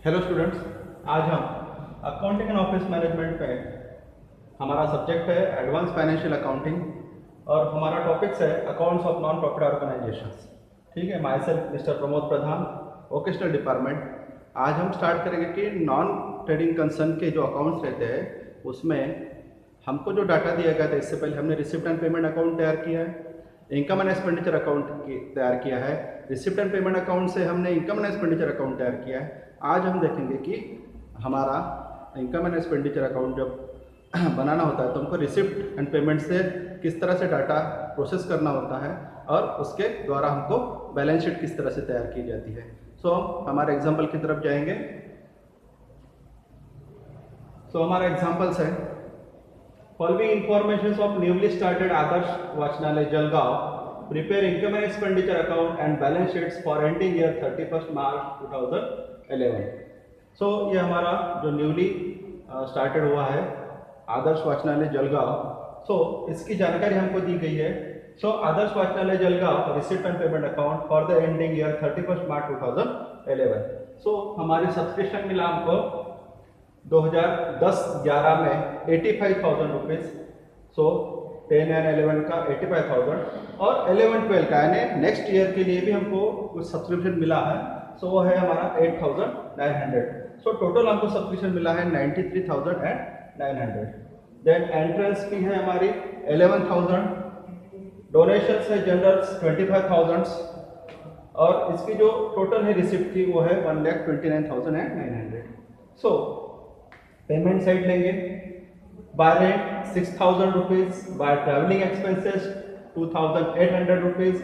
Hello students, आज हम accounting and office management में हमारा सब्जेक्ट है एडवांस फाइनेंशियल अकाउंटिंग और हमारा टॉपिक्स है accounts of non profit organisations. ठीक है, my self mister Pramod Pradhan, vocational department. आज हम स्टार्ट करेंगे कि नॉन ट्रेडिंग कंसर्न के जो अकाउंट्स रहते हैं उसमें हमको जो डाटा दिया गया था, इससे पहले हमने रिसिप्ट एंड पेमेंट अकाउंट तैयार किया है, इनकम एंड एक्सपेंडिचर अकाउंट तैयार किया है। रिसिप्ट एंड पेमेंट अकाउंट से हमने इनकम एंड एक्सपेंडिचर अकाउंट तैयार किया है। आज हम देखेंगे कि हमारा इनकम एंड एक्सपेंडिचर अकाउंट जब बनाना होता है तो हमको रिसिप्ट एंड पेमेंट से किस तरह से डाटा प्रोसेस करना होता है और उसके द्वारा हमको बैलेंस शीट किस तरह से तैयार की जाती है। सो हम हमारे एग्जाम्पल की तरफ जाएंगे। सो हमारा एग्जाम्पल्स है, following information of newly started Adarsh Vachanalaya Jalgaon prepare income and expenditure account and balance sheets for ending year 31 March 2011। So ये हमारा जो न्यूली स्टार्टेड हुआ है आदर्श वाचनालय जलगांव, सो इसकी जानकारी हमको दी गई है। सो आदर्श Vachanalaya Jalgaon receipt and payment account for the ending year 31 March 2011। सो हमारी सब्सक्रिप्शन मिला हमको 2010-11 में 85,000 रुपीज़। सो 10 एंड 11 का 85,000 और 11-12 का यानी नेक्स्ट ईयर के लिए भी हमको कुछ सब्सक्रिप्शन मिला है। सो वो है हमारा 8,900। सो टोटल हमको सब्सक्रिप्शन मिला है 93,900। देन एंट्रेंस फी है हमारी 11,000, डोनेशन है जनरल्स 25,000 और इसकी जो टोटल है रिसिप्ट की वो है 1,29,900। सो पेमेंट साइड लेंगे, by rent 6,000 rupees, by travelling expenses 2,800 rupees,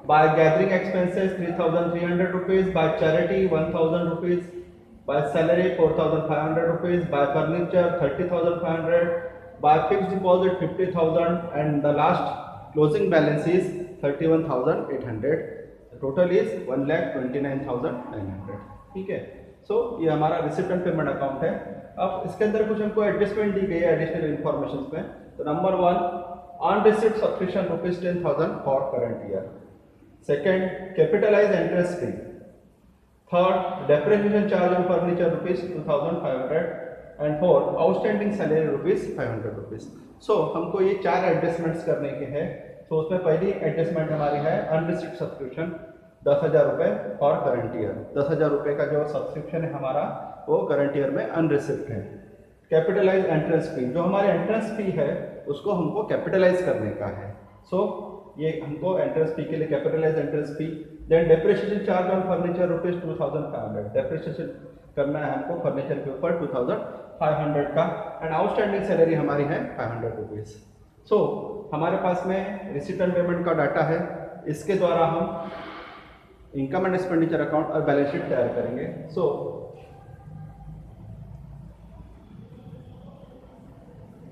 by gathering expenses 3,300 rupees, by charity 1,000 rupees, by salary 4,500 rupees, by furniture 30,500, by fixed deposit 50,000 and the last closing balance is 31,800। Total is 1,29,900। ठीक है, सो ये हमारा receipt and payment account है। अब इसके अंदर कुछ हमको एडजस्टमेंट दी गई है एडिशनल इन्फॉर्मेशन में। तो number 1, on receipt subscription rupees 10,000 for current year. Second, capitalize interest fee. Third, depreciation charge on furniture rupees 2,500 and fourth, outstanding salary rupees 500 rupees. So हमको ये 4 एडजस्टमेंट्स करने के हैं। तो उसमें पहली एडजस्टमेंट हमारी है अनरिसिप्ट सब्सक्रिप्शन 10,000 रुपये और करंट ईयर। 10,000 रुपये का जो सब्सक्रिप्शन है हमारा वो करंट ईयर में अनरिसिप्ट है। कैपिटलाइज एंट्रेंस फी, जो हमारे एंट्रेंस फी है उसको हमको कैपिटलाइज करने का है। सो ये हमको एंट्रेंस फी के लिए capitalize entrance fee. Then depreciation charge on furniture rupees 2,500, depreciation करना है हमको फर्नीचर के ऊपर 2,500 का एंड आउटस्टैंडिंग सैलरी हमारी है 500 रुपीज। सो हमारे पास में रिसिप्ट एंड पेमेंट का डाटा है, इसके द्वारा हम इनकम एंड एक्सपेंडिचर अकाउंट और बैलेंस शीट तैयार करेंगे। So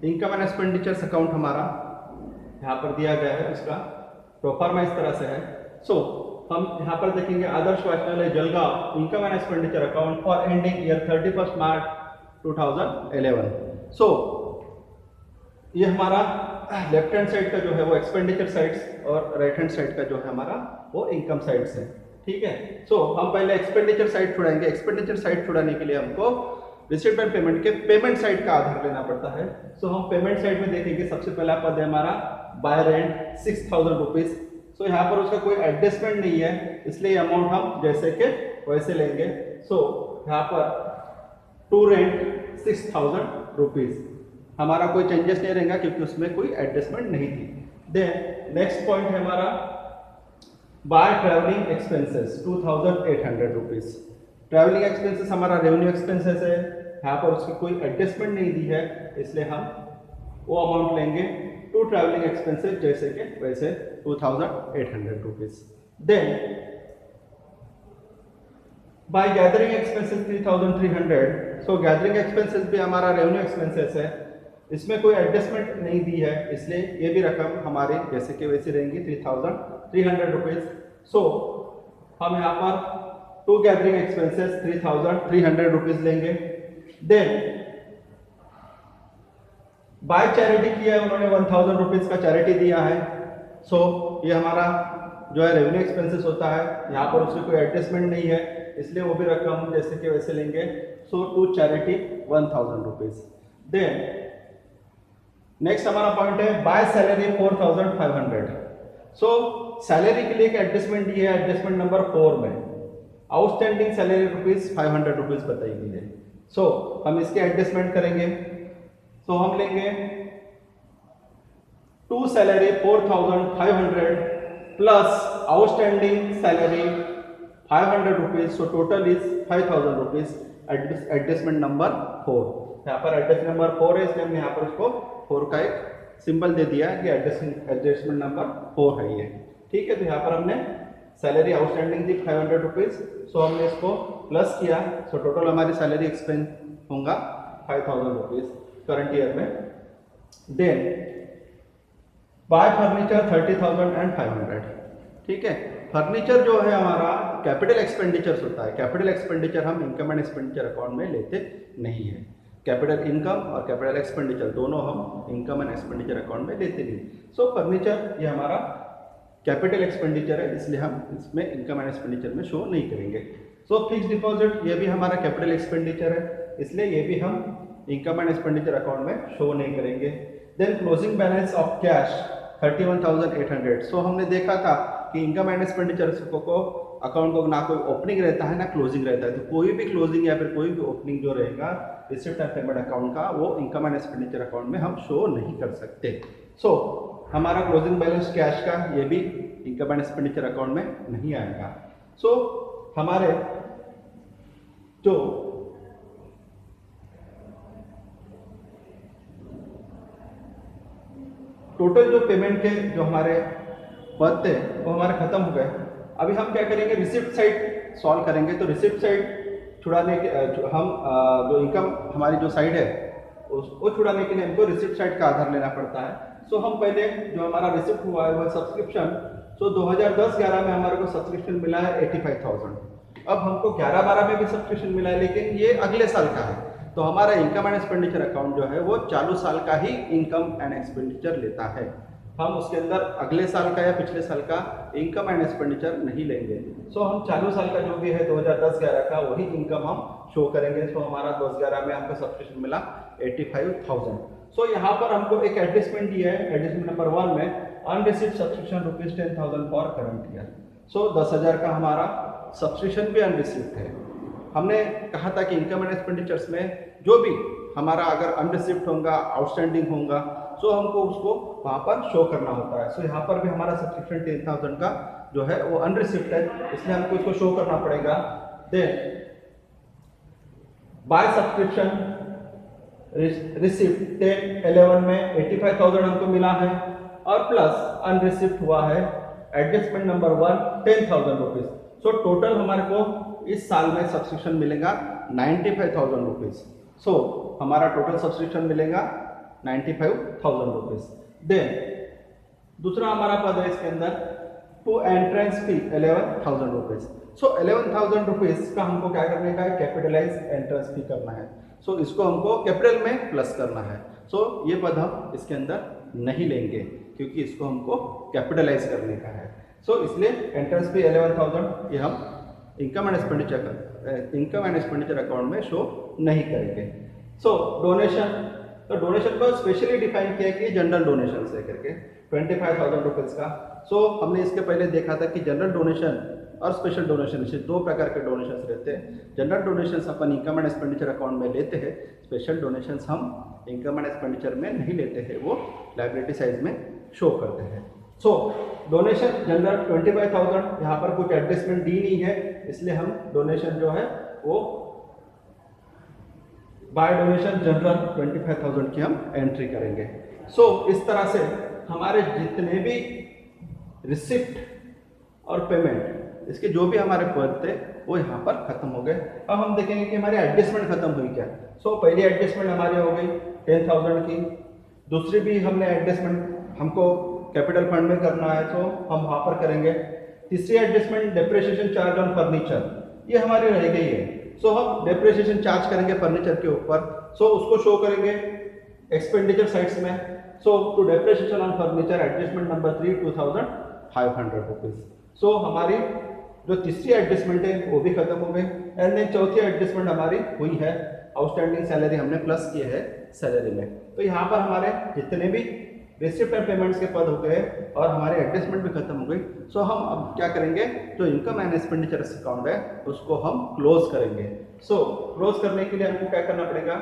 income and expenditures account हमारा यहाँ पर दिया गया है, उसका प्रोफार्मा इस तरह से है। सो हम यहाँ पर देखेंगे आदर्श Vachanalaya Jalgaon income and expenditure account for ending year 31 March 2011। So ये हमारा लेफ्ट हैंड साइड का जो है वो एक्सपेंडिचर साइड्स और राइट हैंड साइड का जो है हमारा वो इनकम साइड्स है। ठीक है, सो हम पहले एक्सपेंडिचर साइड छुड़ाएंगे। एक्सपेंडिचर साइड छुड़ाने के लिए हमको रिसिप्ट एंड पेमेंट के पेमेंट साइड का आधार लेना पड़ता है। सो हम पेमेंट साइड में देखेंगे, सबसे पहला पद है हमारा बाय रेंट 6,000 रुपीज। सो यहाँ पर उसका कोई एडजस्टमेंट नहीं है, इसलिए अमाउंट हम जैसे के वैसे लेंगे। सो यहाँ पर टू रेंट 6,000 रुपीज, हमारा कोई चेंजेस नहीं रहेगा क्योंकि उसमें कोई एडजस्टमेंट नहीं थी। देन नेक्स्ट पॉइंट है हमारा bye travelling expenses 2,800 rupees. Travelling expenses हमारा रेवेन्यू एक्सपेंसेस है, यहाँ पर उसकी कोई एडजस्टमेंट नहीं दी है, इसलिए हम वो अमाउंट लेंगे टू ट्रैवलिंग एक्सपेंसेस जैसे कि वैसे 2,800 rupees. Then by gathering expenses 3,300। So gathering expenses भी हमारा रेवेन्यू एक्सपेंसेस है, इसमें कोई एडजस्टमेंट नहीं दी है, इसलिए ये भी रकम हमारी जैसे कि वैसे रहेंगी 3,300 रुपीज। सो हम यहाँ पर टू गैदरिंग एक्सपेंसेस 3,300 रुपीज लेंगे। देन बाय चैरिटी किया है उन्होंने 1,000 रुपीज का चैरिटी दिया है। सो ये हमारा जो है रेवेन्यू एक्सपेंसेस होता है, यहाँ पर उसकी कोई एडजस्टमेंट नहीं है, इसलिए वो भी रकम जैसे कि वैसे लेंगे। So to charity 1000 rupees. Then next हमारा पॉइंट है बाय सैलरी 4500। सो सैलरी के लिए एक एडजस्टमेंट दी है, एडजस्टमेंट नंबर 4 में आउटस्टैंडिंग सैलरी रुपीज 500 रुपीज बताई गई है। सो हम इसके एडजस्टमेंट करेंगे। सो हम लेंगे to salary 4500 plus outstanding salary 500 rupees, so total is 5000 rupees. Adjustment number 4, यहाँ पर एडजस्टमेंट नंबर 4 है, इसलिए हमने यहाँ पर उसको 4 का एक सिंबल दे दिया है कि एडजस्टमेंट नंबर 4 है ये। ठीक है, तो यहाँ पर हमने सैलरी आउटस्टैंडिंग थी 500 रुपीज, सो हमने इसको प्लस किया, सो टोटल हमारी सैलरी एक्सपेंस होगा 5000 रुपीज करंट ईयर में। Then by furniture 30,500। ठीक है, फर्नीचर जो है हमारा कैपिटल एक्सपेंडिचर्स होता है, कैपिटल एक्सपेंडिचर हम इनकम एंड एक्सपेंडिचर अकाउंट में लेते नहीं है। कैपिटल इनकम और कैपिटल एक्सपेंडिचर दोनों हम इनकम एंड एक्सपेंडिचर अकाउंट में लेते नहीं। सो फर्नीचर ये हमारा कैपिटल एक्सपेंडिचर है, इसलिए हम इसमें इनकम एंड एक्सपेंडिचर में शो नहीं करेंगे। सो फिक्स डिपॉजिट ये भी हमारा कैपिटल एक्सपेंडिचर है, इसलिए ये भी हम इनकम एंड एक्सपेंडिचर अकाउंट में शो नहीं करेंगे। Then closing balance of cash 31,800। So हमने देखा था कि इनकम एंड एक्सपेंडिचर को अकाउंट को ना कोई ओपनिंग रहता है ना क्लोजिंग रहता है, तो कोई भी क्लोजिंग या फिर कोई भी ओपनिंग जो रहेगा रिसिप्ट एंड पेमेंट अकाउंट का, वो इनकम एंड एक्सपेंडिचर अकाउंट में हम शो नहीं कर सकते। सो हमारा क्लोजिंग बैलेंस कैश का ये भी इनकम एंड एक्सपेंडिचर अकाउंट में नहीं आएगा। सो हमारे जो टोटल जो पेमेंट के जो हमारे पद थे वो हमारे खत्म हो गए। अभी हम क्या करेंगे, रिसिप्ट साइड सॉल्व करेंगे। तो रिसिप्ट साइड छुड़ाने के हम जो इनकम हमारी जो साइड है उसको छुड़ाने के लिए हमको रिसिप्ट साइड का आधार लेना पड़ता है। सो हम पहले जो हमारा रिसिप्ट हुआ है वह सब्सक्रिप्शन। सो 2010-11 में हमारे को सब्सक्रिप्शन मिला है 85,000। अब हमको 11-12 में भी सब्सक्रिप्शन मिला है, लेकिन ये अगले साल का है, तो हमारा इनकम एंड एक्सपेंडिचर अकाउंट जो है वो चालू साल का ही इनकम एंड एक्सपेंडिचर लेता है। हम उसके अंदर अगले साल का या पिछले साल का इनकम एंड एक्सपेंडिचर नहीं लेंगे। सो हम चालू साल का जो भी है 2010-11 का वही इनकम हम शो करेंगे। सो हमारा 2011 में हमको सब्सक्रिप्शन मिला 85,000। सो यहाँ पर हमको एक एडजस्टमेंट दिया है, एडजस्टमेंट नंबर 1 में unreceived subscription rupees 10,000 for current year. So 10,000 का हमारा सब्सक्रिप्शन भी अनरिसीव्ड है। हमने कहा था कि इनकम एंड एक्सपेंडिचर्स में जो भी हमारा अगर अनरिसीव्ड होगा, आउटस्टैंडिंग होगा, सो हमको उसको वहाँ पर शो करना होता है। सो यहाँ पर भी हमारा सब्सक्रिप्शन 10,000 का जो है वो अनरिसीव्ड है, इसलिए हमको इसको शो करना पड़ेगा। देन बाय सब्सक्रिप्शन रिसिप्ट 10-11 में 85,000 हमको मिला है, और प्लस अनरिसिप्ट हुआ है adjustment number 1 10,000 rupees. So total हमारे को इस साल में सब्सक्रिप्शन मिलेगा 95,000 रुपीज। सो हमारा टोटल सब्सक्रिप्शन मिलेगा 95,000 रुपीज। देन दूसरा हमारा पद है इसके अंदर to entrance fee 11,000 rupees. So 11,000 rupees का हमको क्या करने का है, कैपिटलाइज एंट्रेंस फी करना है। सो इसको हमको कैपिटल में प्लस करना है। सो ये पद हम इसके अंदर नहीं लेंगे क्योंकि इसको हमको कैपिटलाइज करने का है। सो इसलिए एंट्रेंस फी 11,000 ये हम इनकम एंड एक्सपेंडिचर अकाउंट में शो नहीं करेंगे। सो डोनेशन, तो डोनेशन को स्पेशली डिफाइन किया कि जनरल डोनेशन से करके 25,000 रुपीज का। सो हमने इसके पहले देखा था कि जनरल डोनेशन और स्पेशल डोनेशन, इसे दो प्रकार के डोनेशन रहते हैं। General donation upon income and expenditure account में लेते हैं, स्पेशल डोनेशन हम इनकम एंड एक्सपेंडिचर में नहीं लेते हैं, वो लायबिलिटी साइड में शो करते हैं। सो डोनेशन जनरल 25,000, यहाँ पर कुछ एडजस्टमेंट दी नहीं है, इसलिए हम डोनेशन जो है वो बाय डोनेशन जनरल 25,000 की हम एंट्री करेंगे। सो इस तरह से हमारे जितने भी रिसिप्ट और पेमेंट इसके जो भी हमारे पद थे वो यहाँ पर खत्म हो गए। अब हम देखेंगे कि हमारी एडजस्टमेंट खत्म हुई क्या। सो पहली एडजस्टमेंट हमारी हो गई 10,000 की, दूसरी भी हमने एडजस्टमेंट हमको कैपिटल फंड में करना है, तो हम वहाँ पर करेंगे। तीसरी adjustment depreciation charge on furniture, ये हमारी रह गई है। सो हम डेप्रिसिएशन चार्ज करेंगे फर्नीचर के ऊपर, सो उसको शो करेंगे एक्सपेंडिचर साइड्स में। So to depreciation on furniture adjustment number 3 2,500 rupees. So हमारी जो तीसरी एडजस्टमेंट है वो भी खत्म हो गई। एंड देन चौथी एडजस्टमेंट हमारी हुई है, आउटस्टैंडिंग सैलरी हमने प्लस किए है सैलरी में। तो यहाँ पर हमारे जितने भी रिसिप्ट एंड पेमेंट्स के पद हो गए और हमारी एडजस्टमेंट भी खत्म हो गई। सो हम अब क्या करेंगे, जो इनकम एंड एक्सपेंडिचर अकाउंट है उसको हम क्लोज करेंगे। सो क्लोज करने के लिए हमको क्या करना पड़ेगा,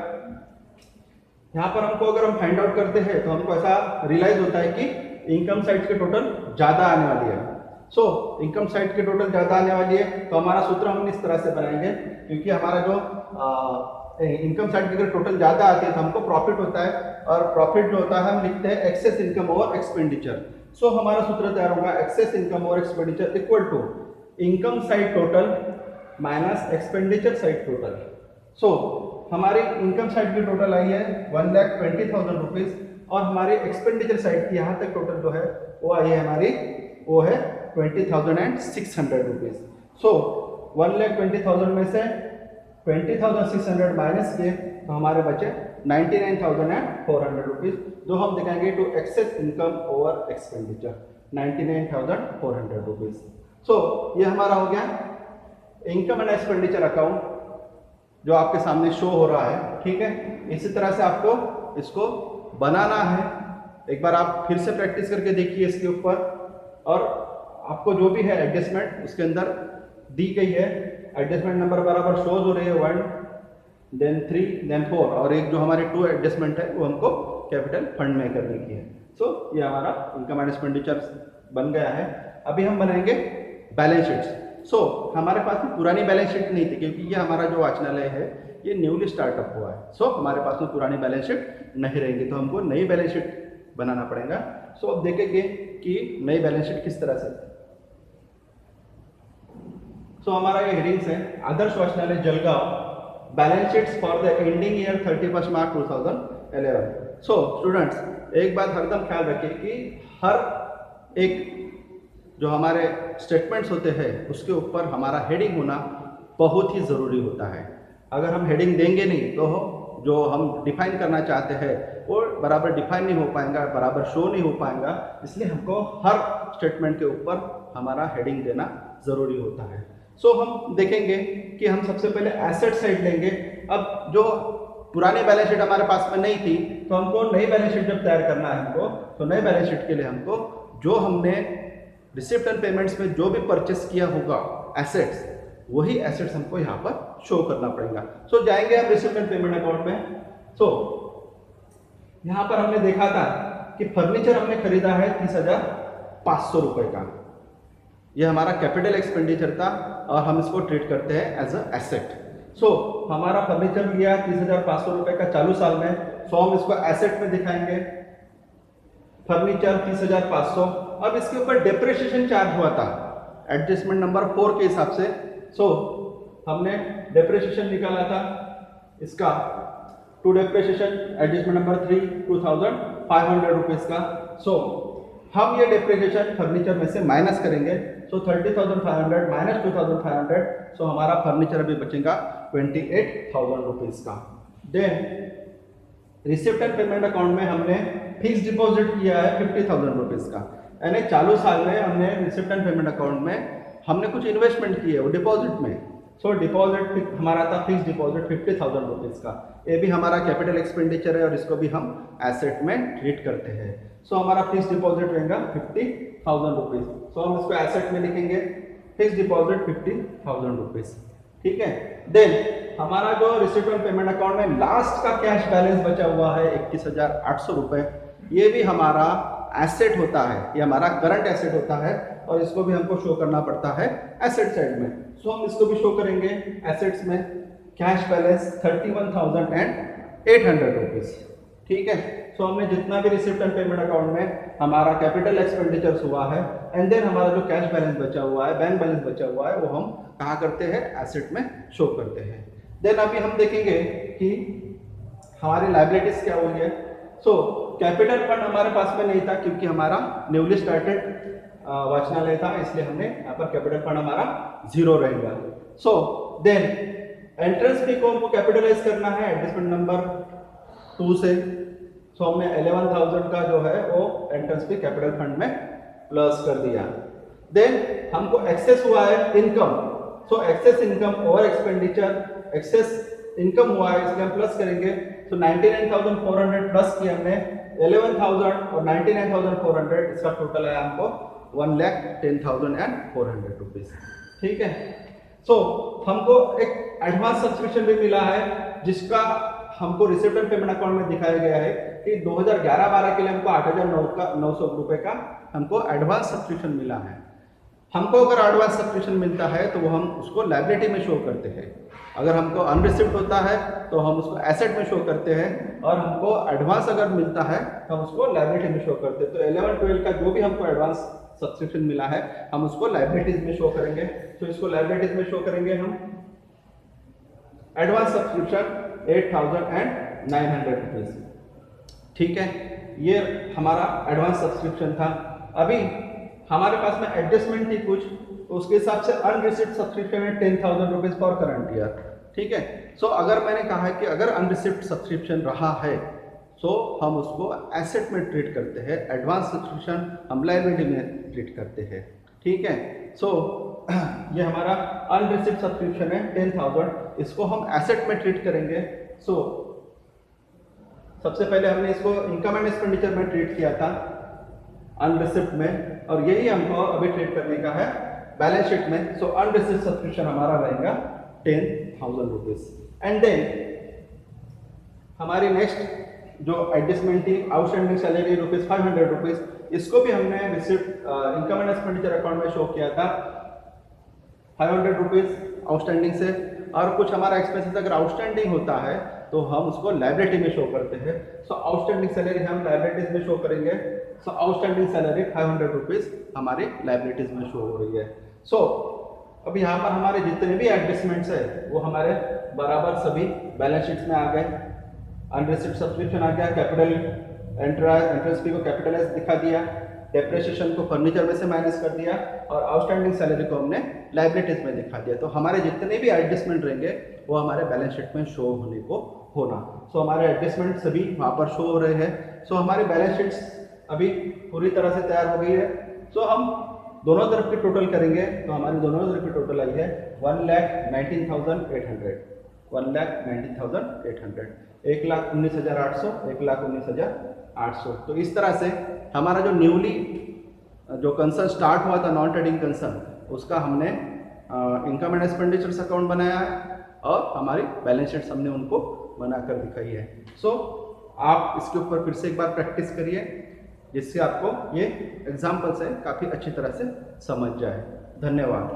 यहाँ पर हमको अगर हम फाइंड आउट करते हैं तो हमको ऐसा रियलाइज होता है कि इनकम साइड के टोटल ज़्यादा आने वाली है। सो इनकम साइड के टोटल ज़्यादा आने वाली है, तो हमारा सूत्र हम इस तरह से बनाएंगे, क्योंकि हमारा जो इनकम साइड की अगर टोटल ज़्यादा आती है तो हमको प्रॉफिट होता है, और प्रॉफिट जो होता है हम लिखते हैं excess income over expenditure. So हमारा सूत्र तैयार होगा excess income over expenditure equal to income side total minus expenditure side total. So हमारी इनकम साइड की टोटल आई है 1,20,000 रुपीज़, और हमारी एक्सपेंडिचर साइड की यहाँ तक टोटल जो है वो आई है हमारी, वो है 20,600 रुपीज़। सो 1,20,000 में से 20,600 माइनस किए तो हमारे बचे 99,400 रुपीज़, जो हम दिखाएंगे to excess income over expenditure 99,400 rupees. So ये हमारा हो गया इनकम एंड एक्सपेंडिचर अकाउंट जो आपके सामने शो हो रहा है। ठीक है, इसी तरह से आपको इसको बनाना है। एक बार आप फिर से प्रैक्टिस करके देखिए इसके ऊपर, और आपको जो भी है एडजस्टमेंट उसके अंदर दी गई है, एडजस्टमेंट नंबर बराबर शोज हो रही है 1 देन 3 देन 4, और एक जो हमारे 2 एडजस्टमेंट है वो हमको कैपिटल फंड में करने की है। सो ये हमारा इनकम एंड एक्सपेंडिचर बन गया है। अभी हम बनाएंगे बैलेंस शीट्स। सो हमारे पास में पुरानी बैलेंस शीट नहीं थी, क्योंकि ये हमारा जो वाचनालय है ये न्यूली स्टार्टअप हुआ है। सो हमारे पास में पुरानी बैलेंस शीट नहीं रहेंगी, तो हमको नई बैलेंस शीट बनाना पड़ेगा। सो अब देखेंगे कि नई बैलेंस शीट किस तरह से। सो हमारा ये हेडिंग्स है, आदर्श Vachanalaya Jalgaon balance sheets for the ending year 31 March 2011। So students एक बात हरदम ख्याल रखिए कि हर एक जो हमारे स्टेटमेंट्स होते हैं उसके ऊपर हमारा हेडिंग होना बहुत ही ज़रूरी होता है। अगर हम हेडिंग देंगे नहीं तो जो हम डिफाइन करना चाहते हैं वो बराबर डिफाइन नहीं हो पाएगा, बराबर शो नहीं हो पाएगा। इसलिए हमको हर स्टेटमेंट के ऊपर हमारा हेडिंग देना ज़रूरी होता है। सो हम देखेंगे कि हम सबसे पहले एसेट साइड लेंगे। अब जो पुरानी बैलेंस शीट हमारे पास में नहीं थी, तो हमको नई बैलेंस शीट जब तैयार करना है हमको, तो नई बैलेंस शीट के लिए हमको जो हमने रिसिप्ट एंड पेमेंट्स में जो भी परचेस किया होगा एसेट्स, वही एसेट्स हमको यहाँ पर शो करना पड़ेगा। सो जाएंगे हम रिसिप्ट एंड पेमेंट अकाउंट में। सो यहाँ पर हमने देखा था कि फर्नीचर हमने खरीदा है 30,500 रुपये का। यह हमारा कैपिटल एक्सपेंडिचर था और हम इसको ट्रीट करते हैं एज अ एसेट। सो हमारा फर्नीचर लिया 30,500 रुपये का चालू साल में, सो हम इसको एसेट में दिखाएंगे। फर्नीचर 30,500। अब इसके ऊपर डेप्रिसिएशन चार्ज हुआ था एडजस्टमेंट नंबर 4 के हिसाब से। सो हमने डेप्रिसिएशन निकाला था इसका to depreciation adjustment number 3 2,500 rupees का। सो हम ये डेप्रिसिएशन फर्नीचर में से माइनस करेंगे। सो 30,500 माइनस 2,500, सो हमारा फर्नीचर अभी बचेगा 28,000 रुपीज़ का। Then receipt and payment account में हमने फिक्स डिपॉजिट किया है 50,000 रुपीज़ का, यानी चालू साल में हमने रिसिप्ट एंड पेमेंट अकाउंट में हमने कुछ इन्वेस्टमेंट की है वो डिपॉजिट में। सो डिपॉजिट हमारा था फिक्स डिपॉजिट 50,000 रुपीज़ का। ये भी हमारा कैपिटल एक्सपेंडिचर है और इसको भी हम एसेट में ट्रीट करते हैं। सो हमारा फिक्स डिपॉजिट रहेगा 50,000 रुपीज़। सो हम इसको एसेट में लिखेंगे फिक्स डिपॉजिट 50,000 रुपीज़। ठीक है। देन हमारा जो रिसिप्ट एंड पेमेंट अकाउंट में लास्ट का कैश बैलेंस बचा हुआ है 21,800 रुपये, ये भी हमारा एसेट होता है, ये हमारा करंट एसेट होता है और इसको भी हमको शो करना पड़ता है एसेट साइड में। सो हम इसको भी शो करेंगे एसेट्स में, कैश बैलेंस 31,800 रुपीज़। ठीक है। सो हमने जितना भी रिसिप्ट एंड पेमेंट अकाउंट में हमारा कैपिटल एक्सपेंडिचर्स हुआ है एंड देन हमारा जो कैश बैलेंस बचा हुआ है, बैंक बैलेंस बचा हुआ है, वो हम कहाँ करते हैं, एसेट में शो करते हैं। देन अभी हम देखेंगे कि हमारी लायबिलिटीज क्या हुई है। सो कैपिटल फंड हमारे पास में नहीं था क्योंकि हमारा न्यूली स्टार्टेड वाचनालय था, इसलिए हमने यहाँ पर कैपिटल फंड हमारा 0 रहेगा। सो देन एंट्रेंस फी को हमको कैपिटलाइज करना है एडजस्टमेंट नंबर 2 से। सो हमने 11,000 का जो है वो एंट्रेंस फी कैपिटल फंड में प्लस कर दिया। देन हमको एक्सेस हुआ है income, so excess income over expenditure, excess income हुआ है इसलिए हम प्लस करेंगे। तो 99,400 प्लस किया हमने 11,000 और 99,400, इसका टोटल है हमको 1,10,400 रुपीज। ठीक है, सो हमको एक एडवांस सब्सक्रिप्शन भी मिला है जिसका हमको रिसिप्ट एंड पेमेंट अकाउंट में दिखाया गया है कि 2011-12 के लिए हमको 8,900 रुपए का हमको एडवांस सब्सक्रिप्शन मिला है। हमको अगर एडवांस सब्सक्रिप्शन मिलता है तो वो हम उसको लायबिलिटी में शो करते हैं, अगर हमको अनरिसिप्ट होता है तो हम उसको एसेट में शो करते हैं, और हमको एडवांस अगर मिलता है तो हम उसको लायबिलिटी में शो करते हैं। तो 11-12 का जो भी हमको एडवांस सब्सक्रिप्शन मिला है हम उसको लायबिलिटीज में शो करेंगे। तो इसको लायबिलिटीज में शो करेंगे हम एडवांस सब्सक्रिप्शन 8,900 रुपीज। ठीक है, ये हमारा एडवांस सब्सक्रिप्शन था। अभी हमारे पास में एडजस्टमेंट थी कुछ, तो उसके हिसाब से अनरिसिप्ट सब्सक्रिप्शन है 10,000 रुपीज फॉर करंट ईयर। ठीक है, सो अगर मैंने कहा है कि अगर अनरिसिप्ट सब्सक्रिप्शन रहा है तो हम उसको एसेट में ट्रीट करते हैं, एडवांस सब्सक्रिप्शन हम लायबिलिटी में ट्रीट करते हैं। ठीक है, सो ये हमारा अनरिसिप्ट सब्सक्रिप्शन है 10,000, इसको हम एसेट में ट्रीट करेंगे। सो सबसे पहले हमने इसको इनकम एंड एक्सपेंडिचर में ट्रीट किया था अनरिसिप्ट में, और यही हमको अभी ट्रीट करने का है बैलेंस शीट में। सो अनरिसिप्ट सब्सक्रिप्शन हमारा रहेगा 10,000 रुपीज। एंड देन हमारी नेक्स्ट जो एडजस्टमेंट थी आउटस्टैंडिंग सैलरी ₹500 रुपीज, इसको भी हमने receipt income and expenditure account में शो किया था 500 रुपीज आउटस्टैंडिंग से। और कुछ हमारा एक्सपेंसेस अगर आउटस्टैंडिंग होता है तो हम उसको लायबिलिटी में शो करते हैं। सो आउटस्टैंडिंग सैलरी हम लायबिलिटीज में शो करेंगे। सो आउटस्टैंडिंग सैलरी 500 रुपीज हमारी लायबिलिटीज में शो हो रही है। सो अब यहाँ पर हमारे जितने भी एडजस्टमेंट्स है वो हमारे बराबर सभी बैलेंस शीट्स में आ गए। अनरिसिप्ट सब्सक्रिप्शन आ गया, कैपिटल इंटरेस्ट फी को कैपिटल एस दिखा दिया, डेप्रिसिएशन को फर्नीचर में से माइनस कर दिया, और आउटस्टैंडिंग सैलरी को हमने लायबिलिटीज में दिखा दिया। तो हमारे जितने भी एडजस्टमेंट रहेंगे वो हमारे बैलेंस शीट में शो होने को होना। सो हमारे एडजस्टमेंट सभी वहाँ पर शो हो रहे हैं। सो हमारी बैलेंस शीट्स अभी पूरी तरह से तैयार हो गई है। सो हम दोनों तरफ की टोटल करेंगे तो हमारी दोनों तरफ की टोटल आई है 1,19,800, 1,19,800, 1,19,800, 1,19,800। तो इस तरह से हमारा जो न्यूली जो कंसर्न स्टार्ट हुआ था नॉन ट्रेडिंग कंसर्न, उसका हमने इनकम एंड एक्सपेंडिचर्स अकाउंट बनाया है और हमारी बैलेंस शीट्स हमने उनको बनाकर दिखाई है। सो आप इसके ऊपर फिर से एक बार प्रैक्टिस करिए जिससे आपको ये एग्जाम्पल से काफ़ी अच्छी तरह से समझ जाए। धन्यवाद।